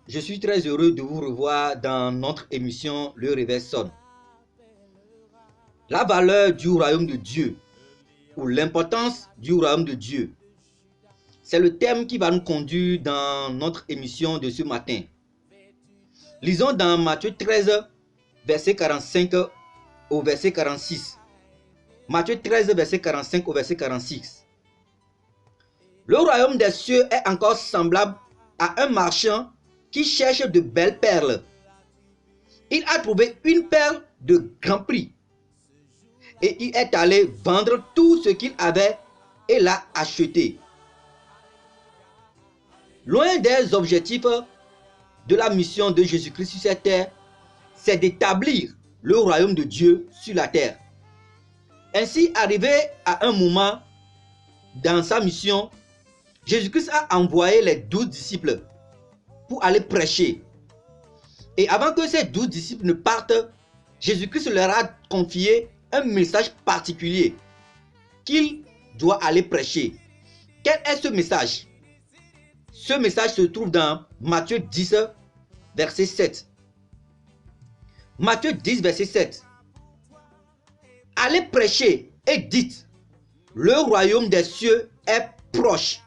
Je suis très heureux de vous revoir dans notre émission Le Réveil sonne. La valeur du royaume de Dieu ou l'importance du royaume de Dieu, c'est le thème qui va nous conduire dans notre émission de ce matin. Lisons dans Matthieu 13, verset 45 au verset 46. Matthieu 13, verset 45 au verset 46. Le royaume des cieux est encore semblable à un marchand qui cherche de belles perles. Il a trouvé une perle de grand prix et il est allé vendre tout ce qu'il avait et l'a acheté. Loin des objectifs de la mission de Jésus-Christ sur cette terre, c'est d'établir le royaume de Dieu sur la terre. Ainsi, arrivé à un moment dans sa mission, Jésus-Christ a envoyé les 12 disciples pour aller prêcher. Et avant que ces 12 disciples ne partent, Jésus-Christ leur a confié un message particulier qu'il doit aller prêcher. Quel est ce message? Ce message se trouve dans Matthieu 10, verset 7. Matthieu 10, verset 7. Allez prêcher et dites, le royaume des cieux est proche.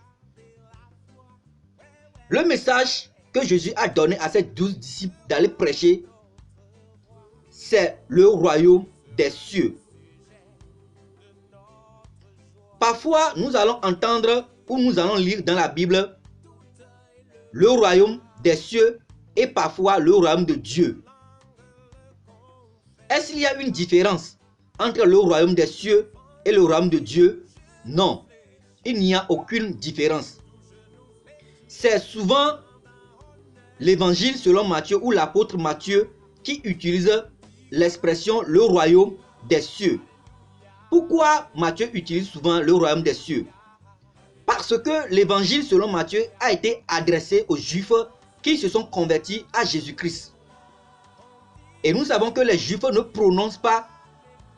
Le message que Jésus a donné à ses 12 disciples d'aller prêcher, c'est le royaume des cieux. Parfois, nous allons entendre ou nous allons lire dans la Bible le royaume des cieux et parfois le royaume de Dieu. Est-ce qu'il y a une différence entre le royaume des cieux et le royaume de Dieu? Non, il n'y a aucune différence. C'est souvent l'évangile selon Matthieu ou l'apôtre Matthieu qui utilise l'expression le royaume des cieux. Pourquoi Matthieu utilise souvent le royaume des cieux? Parce que l'évangile selon Matthieu a été adressé aux Juifs qui se sont convertis à Jésus-Christ. Et nous savons que les Juifs ne prononcent pas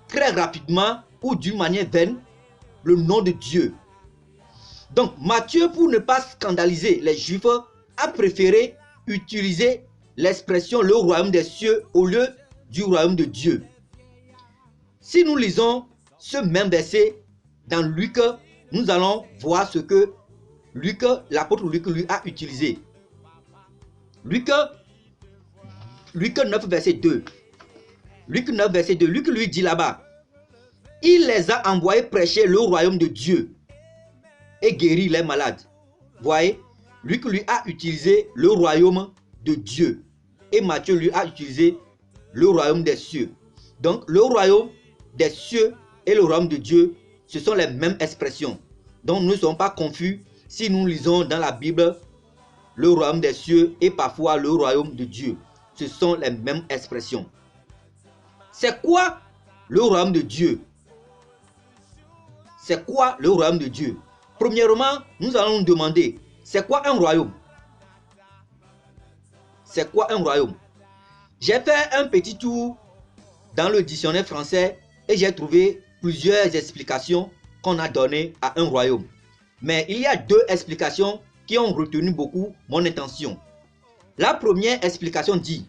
très rapidement ou d'une manière vaine le nom de Dieu. Donc Matthieu, pour ne pas scandaliser les Juifs, a préféré utiliser l'expression le royaume des cieux au lieu du royaume de Dieu. Si nous lisons ce même verset dans Luc, nous allons voir ce que l'apôtre Luc lui a utilisé. Luc 9, verset 2. Luc 9, verset 2. Luc lui dit là-bas, il les a envoyés prêcher le royaume de Dieu et guérir les malades. Voyez, Luc lui a utilisé le royaume de Dieu et Matthieu lui a utilisé le royaume des cieux. Donc, le royaume des cieux et le royaume de Dieu, ce sont les mêmes expressions. Donc, nous ne sommes pas confus si nous lisons dans la Bible le royaume des cieux et parfois le royaume de Dieu. Ce sont les mêmes expressions. C'est quoi le royaume de Dieu? C'est quoi le royaume de Dieu? Premièrement, nous allons nous demander, c'est quoi un royaume? C'est quoi un royaume? J'ai fait un petit tour dans le dictionnaire français et j'ai trouvé plusieurs explications qu'on a données à un royaume. Mais il y a deux explications qui ont retenu beaucoup mon attention. La première explication dit,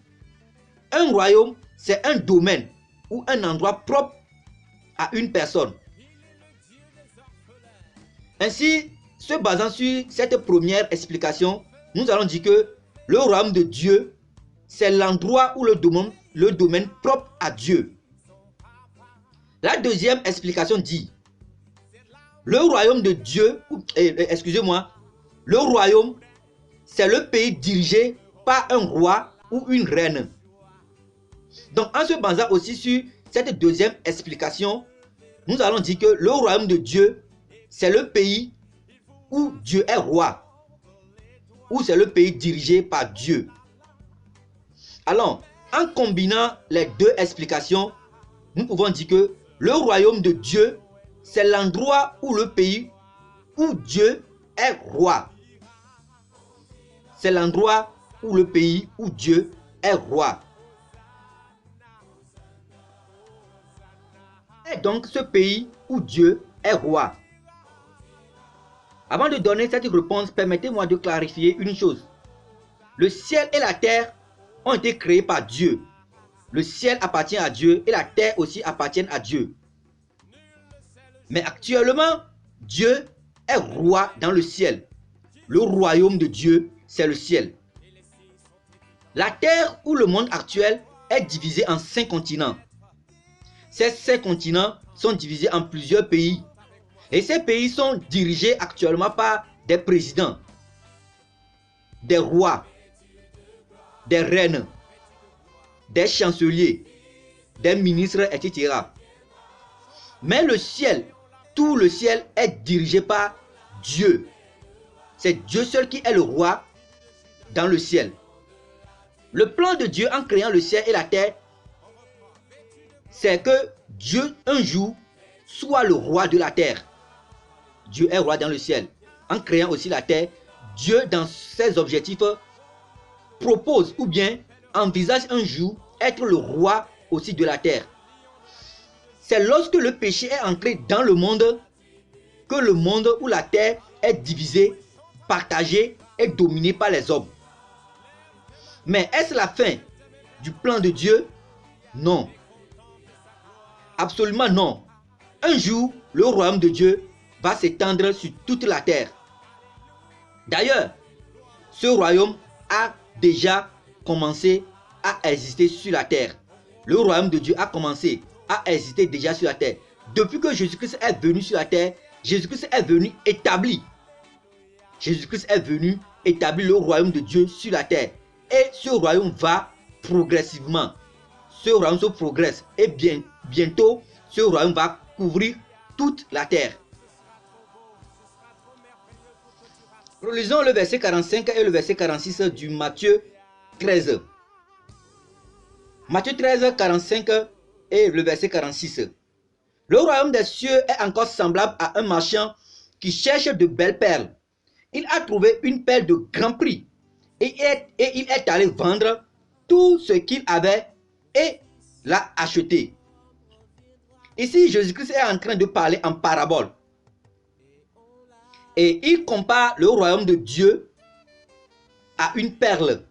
un royaume, c'est un domaine ou un endroit propre à une personne. Ainsi, se basant sur cette première explication, nous allons dire que le royaume de Dieu, c'est l'endroit ou le domaine propre à Dieu. La deuxième explication dit, le royaume de Dieu, le royaume, c'est le pays dirigé par un roi ou une reine. Donc, en se basant aussi sur cette deuxième explication, nous allons dire que le royaume de Dieu, c'est le pays où Dieu est roi, ou c'est le pays dirigé par Dieu. Alors, en combinant les deux explications, nous pouvons dire que le royaume de Dieu, c'est l'endroit ou le pays où Dieu est roi. C'est l'endroit ou le pays où Dieu est roi. Et donc ce pays où Dieu est roi. Avant de donner cette réponse, permettez-moi de clarifier une chose. Le ciel et la terre ont été créés par Dieu. Le ciel appartient à Dieu et la terre aussi appartient à Dieu. Mais actuellement, Dieu est roi dans le ciel. Le royaume de Dieu, c'est le ciel. La terre ou le monde actuel est divisé en 5 continents. Ces 5 continents sont divisés en plusieurs pays. Et ces pays sont dirigés actuellement par des présidents, des rois, des reines, des chanceliers, des ministres, etc. Mais le ciel, tout le ciel est dirigé par Dieu. C'est Dieu seul qui est le roi dans le ciel. Le plan de Dieu en créant le ciel et la terre, c'est que Dieu un jour soit le roi de la terre. Dieu est roi dans le ciel. En créant aussi la terre, Dieu dans ses objectifs propose ou bien envisage un jour être le roi aussi de la terre. C'est lorsque le péché est entré dans le monde que le monde ou la terre est divisé, partagé et dominé par les hommes. Mais est-ce la fin du plan de Dieu? Non. Absolument non. Un jour, le royaume de Dieu va s'étendre sur toute la terre. D'ailleurs, ce royaume a déjà commencé à exister sur la terre. Le royaume de Dieu a commencé à exister déjà sur la terre. Depuis que Jésus-Christ est venu sur la terre, Jésus-Christ est venu établir. Jésus-Christ est venu établir le royaume de Dieu sur la terre. Et ce royaume va progressivement. Ce royaume se progresse. Et bientôt, ce royaume va couvrir toute la terre. Relisons le verset 45 et le verset 46 du Matthieu 13. Matthieu 13, 45 et le verset 46. Le royaume des cieux est encore semblable à un marchand qui cherche de belles perles. Il a trouvé une perle de grand prix et il est allé vendre tout ce qu'il avait et l'a acheté. Ici, Jésus-Christ est en train de parler en parabole. Et il compare le royaume de Dieu à une perle.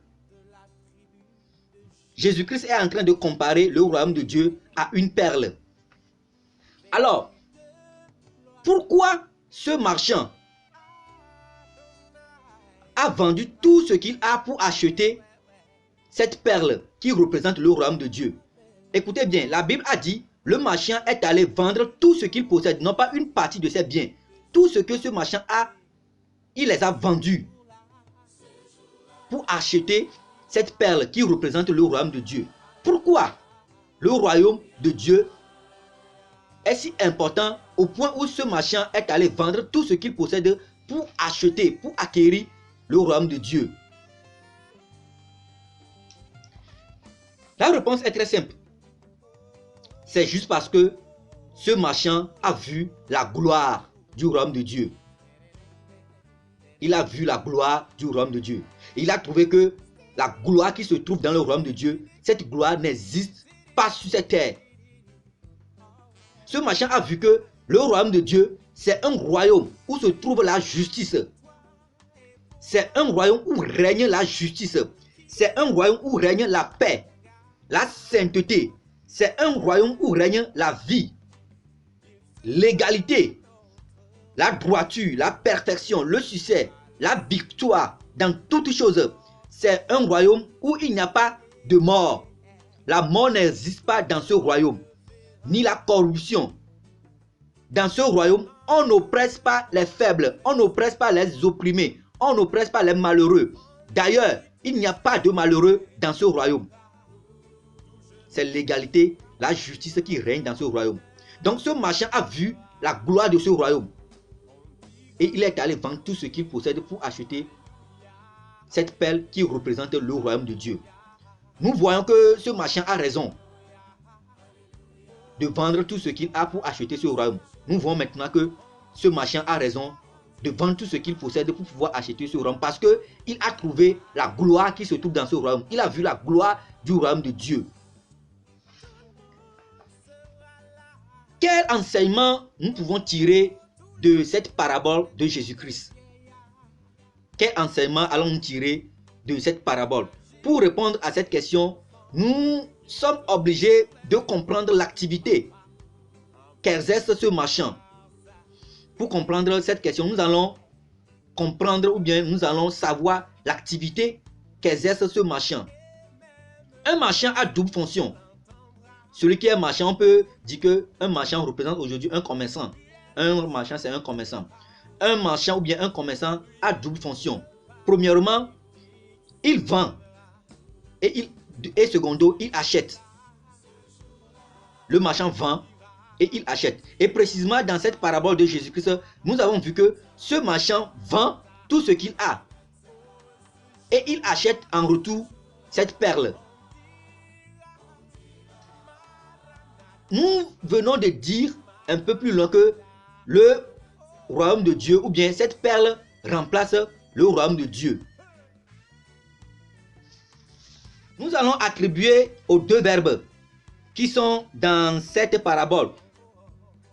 Jésus-Christ est en train de comparer le royaume de Dieu à une perle. Alors, pourquoi ce marchand a vendu tout ce qu'il a pour acheter cette perle qui représente le royaume de Dieu? Écoutez bien, la Bible a dit, le marchand est allé vendre tout ce qu'il possède, non pas une partie de ses biens. Tout ce que ce marchand a, il les a vendus pour acheter cette perle qui représente le royaume de Dieu. Pourquoi le royaume de Dieu est si important au point où ce marchand est allé vendre tout ce qu'il possède pour acheter, pour acquérir le royaume de Dieu? La réponse est très simple. C'est juste parce que ce marchand a vu la gloire du royaume de Dieu. Il a vu la gloire du royaume de Dieu. Il a trouvé que la gloire qui se trouve dans le royaume de Dieu, cette gloire n'existe pas sur cette terre. Ce marchand a vu que le royaume de Dieu, c'est un royaume où se trouve la justice. C'est un royaume où règne la justice. C'est un royaume où règne la paix, la sainteté. C'est un royaume où règne la vie, l'égalité, la droiture, la perfection, le succès, la victoire dans toutes choses. C'est un royaume où il n'y a pas de mort. La mort n'existe pas dans ce royaume, ni la corruption. Dans ce royaume, on n'oppresse pas les faibles, on n'oppresse pas les opprimés, on n'oppresse pas les malheureux. D'ailleurs, il n'y a pas de malheureux dans ce royaume. C'est l'égalité, la justice qui règne dans ce royaume. Donc ce marchand a vu la gloire de ce royaume. Et il est allé vendre tout ce qu'il possède pour acheter cette perle qui représente le royaume de Dieu. Nous voyons que ce marchand a raison de vendre tout ce qu'il a pour acheter ce royaume. Nous voyons maintenant que ce marchand a raison de vendre tout ce qu'il possède pour pouvoir acheter ce royaume, parce qu'il a trouvé la gloire qui se trouve dans ce royaume. Il a vu la gloire du royaume de Dieu. Quel enseignement nous pouvons tirer de cette parabole de Jésus-Christ? Quel enseignement allons-nous tirer de cette parabole? Pour répondre à cette question, nous sommes obligés de comprendre l'activité qu'exerce ce marchand. Pour comprendre cette question, nous allons comprendre ou bien nous allons savoir l'activité qu'exerce ce marchand. Un marchand a double fonction. Celui qui est marchand, on peut dire qu'un marchand représente aujourd'hui un commerçant. Un marchand, c'est un commerçant. Un marchand ou bien un commerçant a double fonction. Premièrement, il vend et secondo, il achète. Le marchand vend et il achète. Et précisément dans cette parabole de Jésus-Christ, nous avons vu que ce marchand vend tout ce qu'il a. Et il achète en retour cette perle. Nous venons de dire un peu plus loin que le royaume de Dieu, ou bien cette perle remplace le royaume de Dieu. Nous allons attribuer aux deux verbes qui sont dans cette parabole,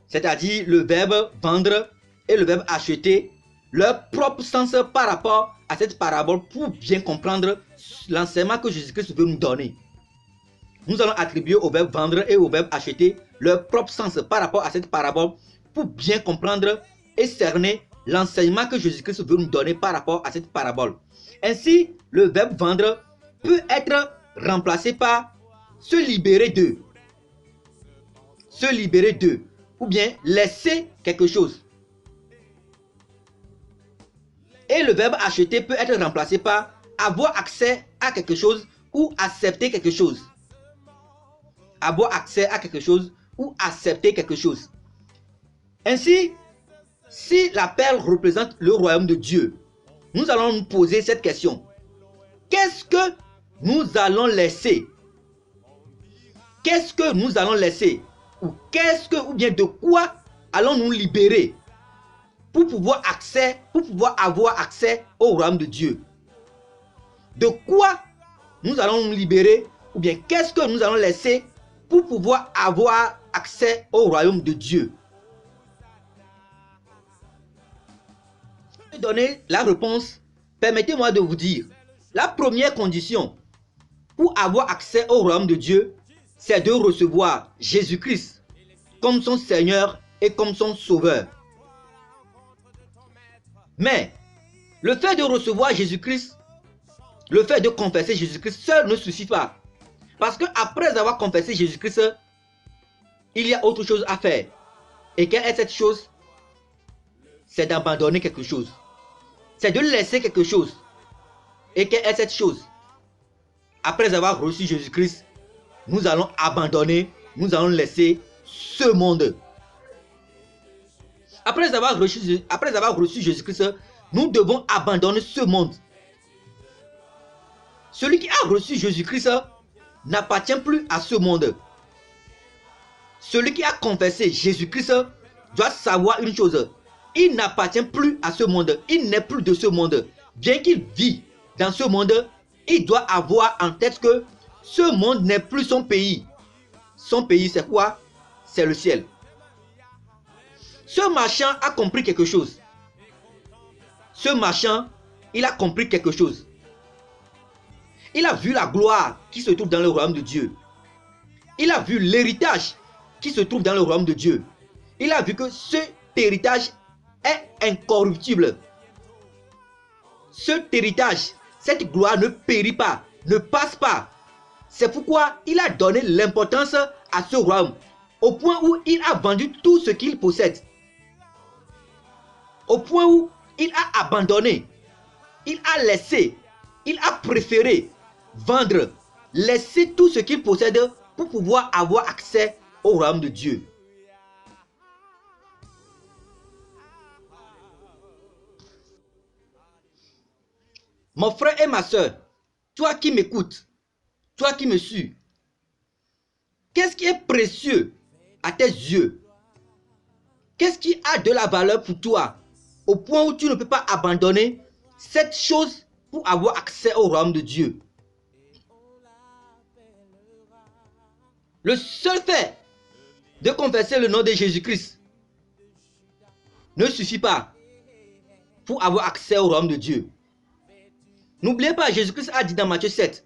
c'est-à-dire le verbe vendre et le verbe acheter, leur propre sens par rapport à cette parabole pour bien comprendre l'enseignement que Jésus-Christ veut nous donner. Nous allons attribuer au verbe vendre et au verbe acheter leur propre sens par rapport à cette parabole pour bien comprendre et cerner l'enseignement que Jésus-Christ veut nous donner par rapport à cette parabole. Ainsi, le verbe vendre peut être remplacé par se libérer de. Se libérer de. Ou bien laisser quelque chose. Et le verbe acheter peut être remplacé par avoir accès à quelque chose ou accepter quelque chose. Avoir accès à quelque chose ou accepter quelque chose. Ainsi, si la perle représente le royaume de Dieu, nous allons nous poser cette question. Qu'est-ce que nous allons laisser? Qu'est-ce que nous allons laisser? Ou bien de quoi allons-nous libérer pour pouvoir avoir accès au royaume de Dieu? De quoi nous allons nous libérer? Ou bien qu'est-ce que nous allons laisser pour pouvoir avoir accès au royaume de Dieu? Pour donner la réponse, permettez-moi de vous dire, la première condition pour avoir accès au royaume de Dieu, c'est de recevoir Jésus-Christ comme son Seigneur et comme son Sauveur. Mais le fait de recevoir Jésus-Christ, le fait de confesser Jésus-Christ seul ne suffit pas. Parce qu'après avoir confessé Jésus-Christ, il y a autre chose à faire. Et quelle est cette chose? C'est d'abandonner quelque chose. C'est de laisser quelque chose. Et quelle est cette chose? Après avoir reçu Jésus-Christ, nous allons abandonner, nous allons laisser ce monde. Après avoir reçu Jésus-Christ, nous devons abandonner ce monde. Celui qui a reçu Jésus-Christ n'appartient plus à ce monde. Celui qui a confessé Jésus-Christ doit savoir une chose. Il n'appartient plus à ce monde. Il n'est plus de ce monde. Bien qu'il vit dans ce monde, il doit avoir en tête que ce monde n'est plus son pays. Son pays, c'est quoi? C'est le ciel. Ce marchand a compris quelque chose. Ce marchand, il a compris quelque chose. Il a vu la gloire qui se trouve dans le royaume de Dieu. Il a vu l'héritage qui se trouve dans le royaume de Dieu. Il a vu que cet héritage est incorruptible. Cet héritage, cette gloire ne périt pas, ne passe pas. C'est pourquoi il a donné l'importance à ce royaume, au point où il a vendu tout ce qu'il possède. Au point où il a abandonné, il a laissé, il a préféré vendre, laisser tout ce qu'il possède pour pouvoir avoir accès au royaume de Dieu. Mon frère et ma soeur, toi qui m'écoutes, toi qui me suis, qu'est-ce qui est précieux à tes yeux? Qu'est-ce qui a de la valeur pour toi au point où tu ne peux pas abandonner cette chose pour avoir accès au royaume de Dieu? Le seul fait de confesser le nom de Jésus-Christ ne suffit pas pour avoir accès au royaume de Dieu. N'oubliez pas, Jésus-Christ a dit dans Matthieu 7,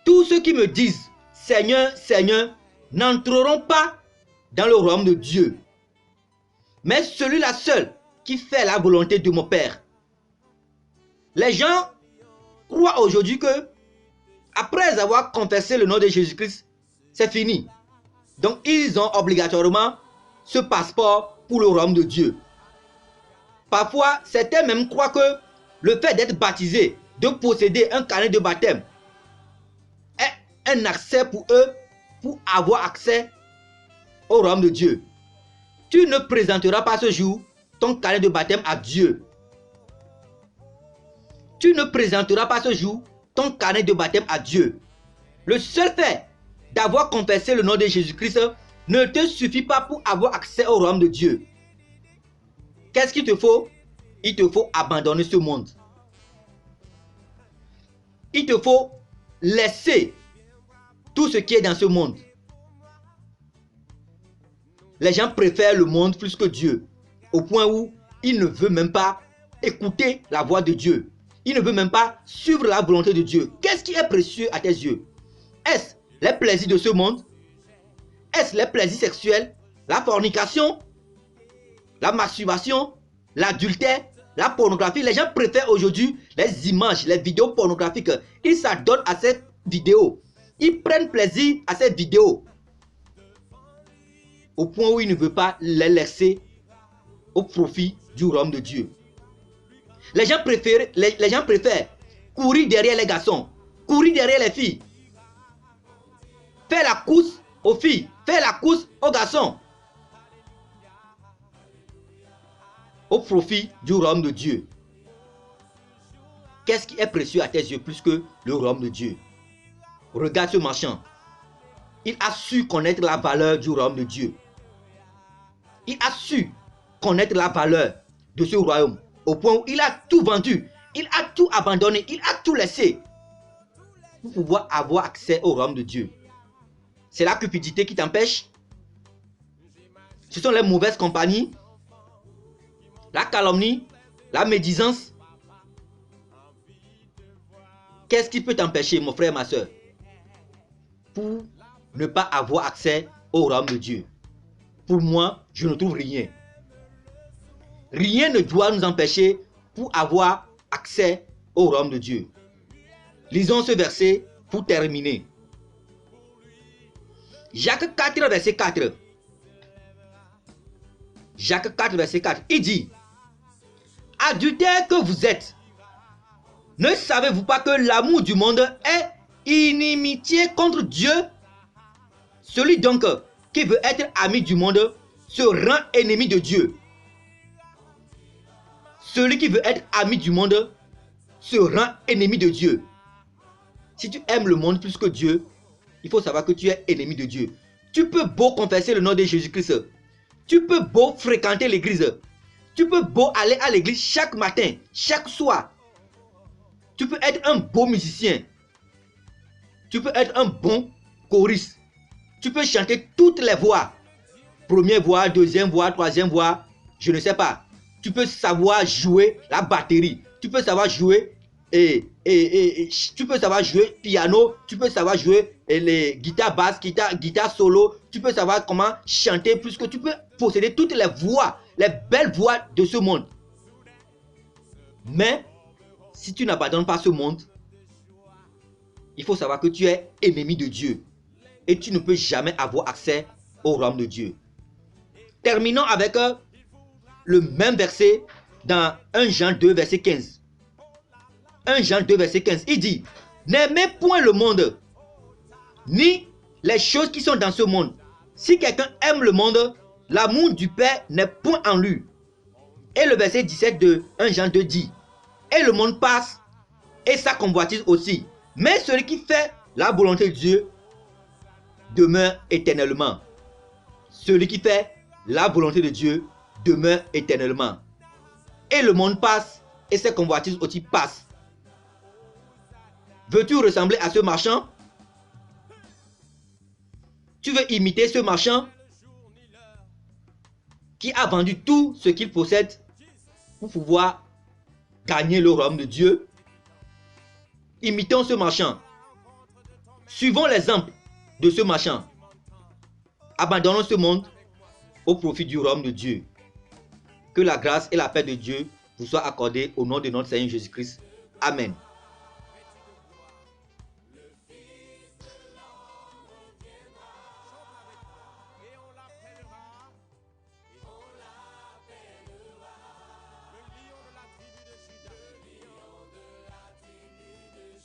tous ceux qui me disent Seigneur, Seigneur, n'entreront pas dans le royaume de Dieu, mais celui-là seul qui fait la volonté de mon Père. Les gens croient aujourd'hui que après avoir confessé le nom de Jésus-Christ, c'est fini. Donc ils ont obligatoirement ce passeport pour le royaume de Dieu. Parfois, certains même croient que le fait d'être baptisé, de posséder un carnet de baptême, est un accès pour eux, pour avoir accès au royaume de Dieu. Tu ne présenteras pas ce jour ton carnet de baptême à Dieu. Tu ne présenteras pas ce jour ton carnet de baptême à Dieu. Le seul fait d'avoir confessé le nom de Jésus-Christ ne te suffit pas pour avoir accès au royaume de Dieu. Qu'est-ce qu'il te faut? Il te faut abandonner ce monde. Il te faut laisser tout ce qui est dans ce monde. Les gens préfèrent le monde plus que Dieu, au point où ils ne veulent même pas écouter la voix de Dieu. Ils ne veulent même pas suivre la volonté de Dieu. Qu'est-ce qui est précieux à tes yeux? Est-ce les plaisirs de ce monde? Est-ce les plaisirs sexuels? La fornication? La masturbation? L'adultère? La pornographie? Les gens préfèrent aujourd'hui les images, les vidéos pornographiques. Ils s'adonnent à ces vidéos. Ils prennent plaisir à ces vidéos. Au point où ils ne veulent pas les laisser au profit du royaume de Dieu. Les gens préfèrent courir derrière les garçons, courir derrière les filles, faire la course aux filles, faire la course aux garçons, au profit du royaume de Dieu. Qu'est-ce qui est précieux à tes yeux plus que le royaume de Dieu? Regarde ce marchand. Il a su connaître la valeur du royaume de Dieu. Il a su connaître la valeur de ce royaume, au point où il a tout vendu, il a tout abandonné, il a tout laissé pour pouvoir avoir accès au royaume de Dieu. C'est la cupidité qui t'empêche. Ce sont les mauvaises compagnies, la calomnie, la médisance. Qu'est-ce qui peut t'empêcher, mon frère, ma soeur, pour ne pas avoir accès au royaume de Dieu? Pour moi, je ne trouve rien. Rien ne doit nous empêcher pour avoir accès au royaume de Dieu. Lisons ce verset pour terminer. Jacques 4, verset 4. Jacques 4, verset 4. Il dit, adultères que vous êtes, ne savez-vous pas que l'amour du monde est inimitié contre Dieu? Celui donc qui veut être ami du monde se rend ennemi de Dieu. Celui qui veut être ami du monde se rend ennemi de Dieu. Si tu aimes le monde plus que Dieu, il faut savoir que tu es ennemi de Dieu. Tu peux beau confesser le nom de Jésus-Christ, tu peux beau fréquenter l'église, tu peux beau aller à l'église chaque matin, chaque soir, tu peux être un beau musicien, tu peux être un bon choriste, tu peux chanter toutes les voix, première voix, deuxième voix, troisième voix, je ne sais pas. Tu peux savoir jouer la batterie, tu peux savoir jouer tu peux savoir jouer piano, tu peux savoir jouer les guitares basses, guitare solo, tu peux savoir comment chanter, plus que tu peux posséder toutes les voix, les belles voix de ce monde. Mais si tu n'abandonnes pas ce monde, il faut savoir que tu es ennemi de Dieu et tu ne peux jamais avoir accès au royaume de Dieu. Terminons avec le même verset dans 1 Jean 2, verset 15. 1 Jean 2, verset 15. Il dit, n'aimez point le monde, ni les choses qui sont dans ce monde. Si quelqu'un aime le monde, l'amour du Père n'est point en lui. Et le verset 17 de 1 Jean 2 dit, et le monde passe, et sa convoitise aussi. Mais celui qui fait la volonté de Dieu demeure éternellement. Celui qui fait la volonté de Dieu demeure éternellement. Et le monde passe, et ses convoitises aussi passent. Veux-tu ressembler à ce marchand? Tu veux imiter ce marchand? qui a vendu tout ce qu'il possède pour pouvoir gagner le royaume de Dieu. Imitons ce marchand. Suivons l'exemple de ce marchand. Abandonnons ce monde au profit du royaume de Dieu. Que la grâce et la paix de Dieu vous soient accordées au nom de notre Seigneur Jésus-Christ. Amen.